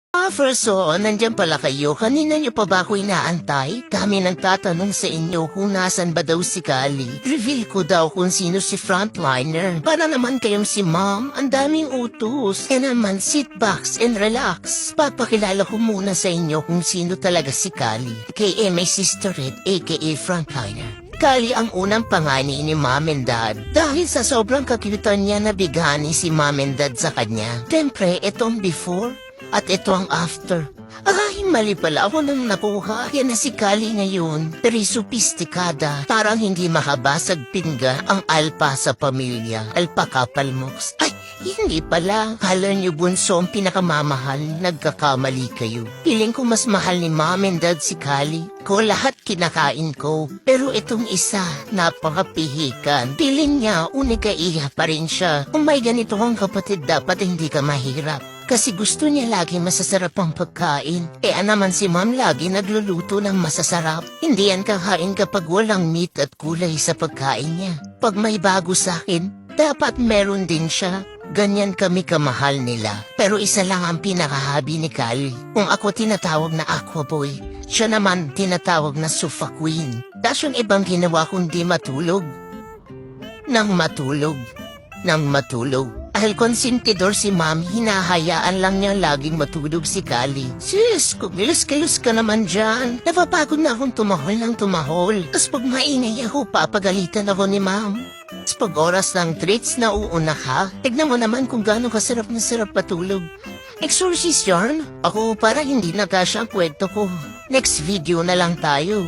First, nandyan pala kayo. Kanina niyo pa ba ako inaantay? Kami nagtatanong sa inyo kung nasan ba daw si Kali. Reveal ko daw kung sino si frontliner. Para naman kayong si Mom, ang daming utos. Kaya naman, sit back and relax. Papakilala ko muna sa inyo kung sino talaga si Kali. A.K.A. my sister Red, A.K.A. frontliner. Kali ang unang pangani ni Mom and Dad. Dahil sa sobrang kakyutan niya nabigani si Mom and Dad sa kanya. Siyempre, itong before at ito ang after. Ay, mali pala ako nang nakuha. Yan na si Kali ngayon. Pero sopistikada. Parang hindi makabasag pinggan ang alpa sa pamilya. Alpaka palmoks. Ay, hindi pala. Kala niyo bunso ang pinakamamahal. Nagkakamali kayo. Piling ko mas mahal ni Mom and Dad si Kali. Ko lahat kinakain ko. Pero itong isa, napakapihikan. Piling niya, unika iya pa rin siya. Kung may ganito kang kapatid, dapat hindi ka mahirap. Kasi gusto niya lagi masasarap ang pagkain. Kaya naman si Mom lagi nagluluto ng masasarap. Hindi yan kakain kapag walang meat at kulay sa pagkain niya. Pag may bago sa akin, dapat meron din siya. Ganyan kami kamahal nila. Pero isa lang ang pinakahabi ni Kali. Kung ako tinatawag na Aquaboy, siya naman tinatawag na Sofa Queen. Tapos yung ibang ginawa kundi matulog. Nang matulog. Dahil konsentidor si Mom, hinahayaan lang niya laging matulog si Kali. Sis, kumilos-kilos ka naman dyan. Napapagod na akong tumahol ng tumahol. Tapos pag maingay ako, papagalitan ako ni Mom. Tapos pag oras ng treats na uuna ka, tignan mo naman kung gaano kasarap na sarap patulog. Exorcist yarn? Ako para hindi na kasya ang kwento ko. Next video na lang tayo.